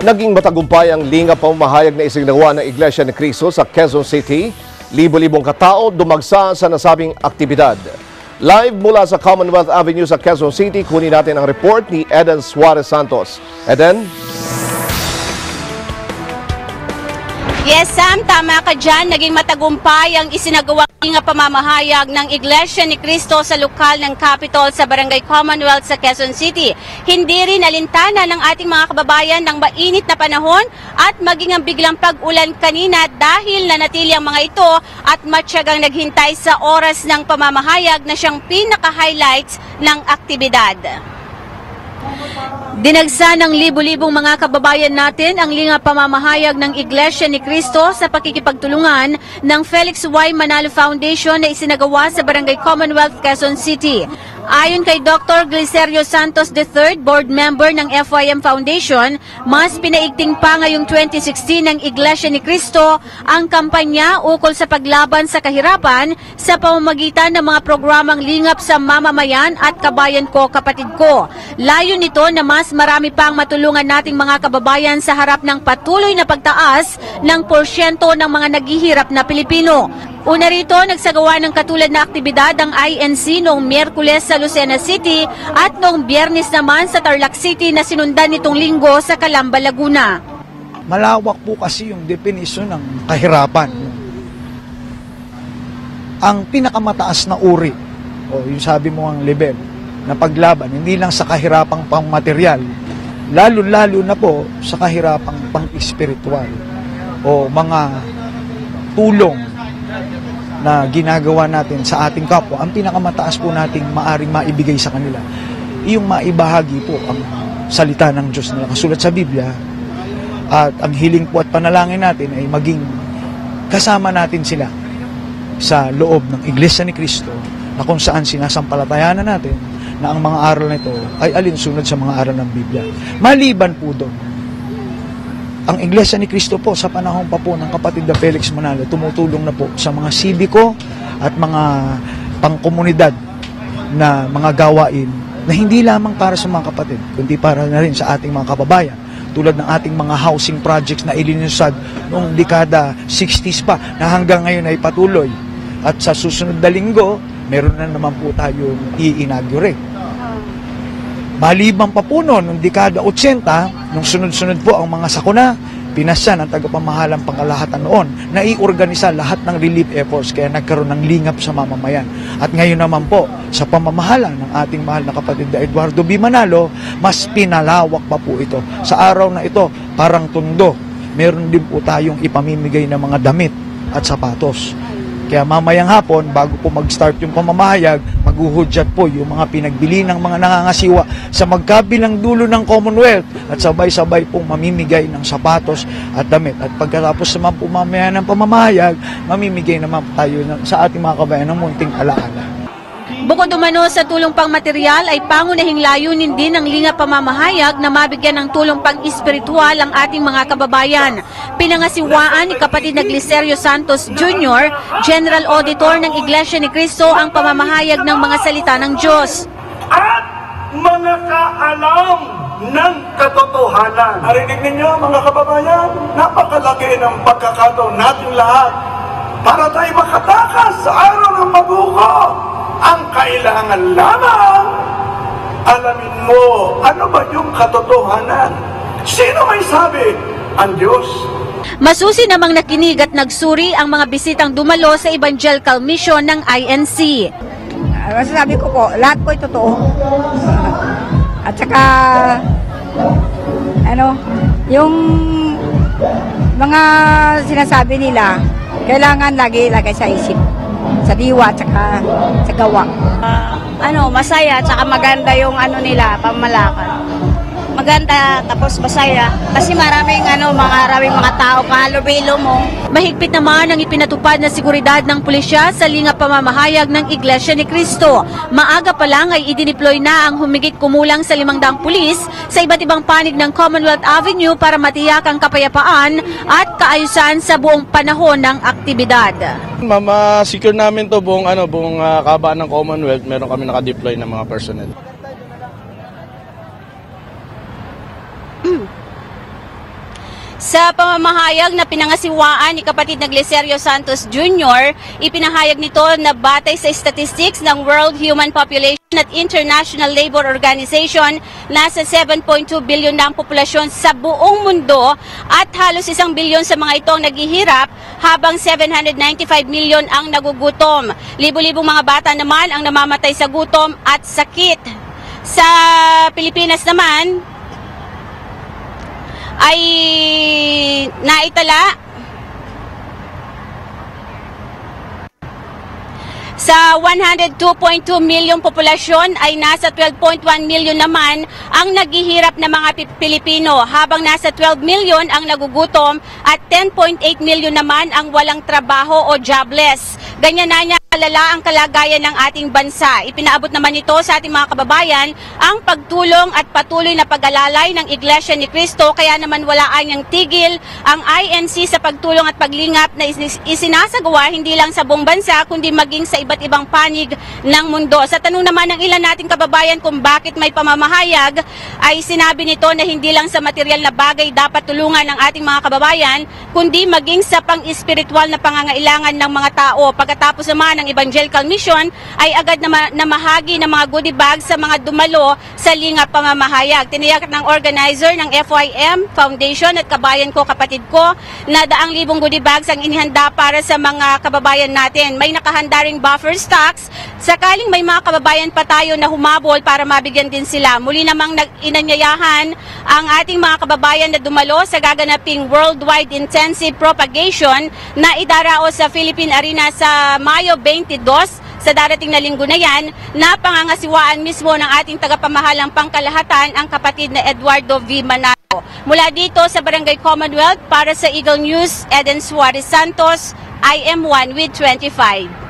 Naging matagumpay ang lingap pamamahayag na isinagawa ng Iglesia ni Cristo sa Quezon City. Libo-libong katao dumagsa sa nasabing aktibidad. Live mula sa Commonwealth Avenue sa Quezon City, kunin natin ang report ni Eden Suarez Santos. Eden? Yes, Sam, tama ka dyan. Naging matagumpay ang isinagawang pamamahayag ng Iglesia ni Cristo sa lokal ng Capitol sa Barangay Commonwealth sa Quezon City. Hindi rin alintana ng ating mga kababayan ng mainit na panahon at maging ang biglang pag-ulan kanina dahil nanatili ang mga ito at matyagang naghintay sa oras ng pamamahayag na siyang pinaka-highlights ng aktibidad. Dinagsa ng libo-libong mga kababayan natin ang lingap pamamahayag ng Iglesia ni Cristo sa pakikipagtulungan ng Felix Y. Manalo Foundation na isinagawa sa Barangay Commonwealth, Quezon City. Ayon kay Dr. Glicerio Santos III, board member ng FYM Foundation, mas pinaigting pa ngayong 2016 ng Iglesia ni Cristo ang kampanya ukol sa paglaban sa kahirapan sa pamamagitan ng mga programang lingap sa mamamayan at kabayan ko, kapatid ko. Layo nito na mas marami pang matulungan nating mga kababayan sa harap ng patuloy na pagtaas ng porsyento ng mga naghihirap na Pilipino. Una rito, nagsagawa ng katulad na aktibidad ang INC noong Miyerkules sa Lucena City at noong Biyernes naman sa Tarlac City na sinundan nitong linggo sa Calamba, Laguna. Malawak po kasi yung definisyon ng kahirapan. Ang pinakamataas na uri, o yung sabi mo ang level, na paglaban, hindi lang sa kahirapang pang-material, lalo-lalo na po sa kahirapang pang-espiritual o mga tulong na ginagawa natin sa ating kapwa. Ang pinakamataas po nating maaring maibigay sa kanila, yung maibahagi po ang salita ng Diyos na nakasulat sa Biblia, at ang hiling po at panalangin natin ay maging kasama natin sila sa loob ng Iglesia ni Cristo, na kung saan sinasampalatayanan natin na ang mga aral na ito ay alinsunod sa mga aral ng Biblia. Maliban po doon, ang Iglesia ni Cristo po sa panahon pa po ng kapatid na Felix Manalo, tumutulong na po sa mga sibiko at mga pangkomunidad na mga gawain na hindi lamang para sa mga kapatid, kundi para na rin sa ating mga kababayan. Tulad ng ating mga housing projects na ilinunsad noong dekada 60s pa na hanggang ngayon ay patuloy. At sa susunod na linggo, meron na naman po tayong i-inaugurate. Maliban pa po noong dekada 80, nung sunod-sunod po ang mga sakuna, pinasya ng tagapamahalang pangkalahatan noon na iorganisa lahat ng relief efforts, kaya nagkaroon ng lingap sa mamamayan. At ngayon naman po, sa pamamahala ng ating mahal na kapatid na Eduardo B. Manalo, mas pinalawak pa po ito. Sa araw na ito, parang tundo, meron din po tayong ipamimigay ng mga damit at sapatos. Kaya mamayang hapon, bago po mag-start yung pamamahayag, maghuhudyat po yung mga pinagbili ng mga nangangasiwa sa magkabilang dulo ng Commonwealth at sabay-sabay pong mamimigay ng sapatos at damit. At pagkatapos naman po mamaya ng pamamahayag, mamimigay naman tayo sa ating mga kabayan ng munting alaala. Bukod umano sa tulong pang material ay pangunahing layunin din ng lingap pamamahayag na mabigyan ng tulong pang espiritual ang ating mga kababayan. Pinangasiwaan ni kapatid na Glicerio Santos Jr., General Auditor ng Iglesia ni Cristo, ang pamamahayag ng mga salita ng Diyos. At mga kaalam ng katotohanan. Narinig ninyo mga kababayan, napakalaki ng pagkakataon natin lahat para tayo makatakas sa araw ng maghuko. Ang kailangan lamang, alamin mo, ano ba yung katotohanan? Sino may sabi? Ang Diyos. Masusi namang nakinig at nagsuri ang mga bisitang dumalo sa Evangelical Mission ng INC. Masasabi ko po, lahat po ay totoo. At saka, yung mga sinasabi nila, kailangan lagi ilagay sa isip, sa diwa, tsaka sa gawa. Masaya, tsaka maganda yung nila, pamalakan. Maganda, tapos masaya. Kasi maraming mga tao, kahalubilo mo. Mahigpit naman ang ipinatupad na seguridad ng pulisya sa lingap pamamahayag ng Iglesia ni Cristo. Maaga pa lang ay idineploy na ang humigit kumulang sa 500 pulis sa iba't ibang panig ng Commonwealth Avenue para matiyak ang kapayapaan at kaayusan sa buong panahon ng aktibidad. Secure namin to buong kabaan ng Commonwealth. Meron kami naka-deploy ng mga personnel. Sa pamamahayag na pinangasiwaan ni kapatid na Glicerio Santos Jr., ipinahayag nito na batay sa statistics ng World Human Population at International Labor Organization, nasa 7.2 billion na ang populasyon sa buong mundo at halos 1 bilyon sa mga ito ang naghihirap habang 795 million ang nagugutom. Libo-libong mga bata naman ang namamatay sa gutom at sakit. Sa Pilipinas naman, ay naitala sa 102.2 milyong populasyon ay nasa 12.1 milyon naman ang naghihirap na mga Pilipino, habang nasa 12 milyon ang nagugutom at 10.8 milyon naman ang walang trabaho o jobless. Ganyan na niya kalala ang kalagayan ng ating bansa. Ipinaabot naman ito sa ating mga kababayan ang pagtulong at patuloy na pag-alalay ng Iglesia ni Cristo, kaya naman wala anyang tigil ang INC sa pagtulong at paglingap na isinasagawa hindi lang sa buong bansa kundi maging sa iba't ibang panig ng mundo. Sa tanong naman ng ilan nating kababayan kung bakit may pamamahayag, ay sinabi nito na hindi lang sa material na bagay dapat tulungan ng ating mga kababayan kundi maging sa pang-espiritual na pangangailangan ng mga tao. Pagkatapos naman ng Evangelical Mission ay agad na mahagi ng mga goodie bags sa mga dumalo sa lingap pamamahayag. Tiniyak ng organizer ng FYM Foundation at kabayan ko, kapatid ko, na 100,000 goodie bags ang inihanda para sa mga kababayan natin. May nakahanda ring buffer stocks sakaling may mga kababayan pa tayo na humabol para mabigyan din sila. Muli namang inanyayahan ang ating mga kababayan na dumalo sa gaganaping Worldwide Intensive Propagation na idarao sa Philippine Arena sa Mayo 22 sa darating na linggo na yan, na pangangasiwaan mismo ng ating tagapamahalang pangkalahatan, ang kapatid na Eduardo V. Manalo. Mula dito sa Barangay Commonwealth, para sa Eagle News, Eden Suarez Santos, I am 1 with 25.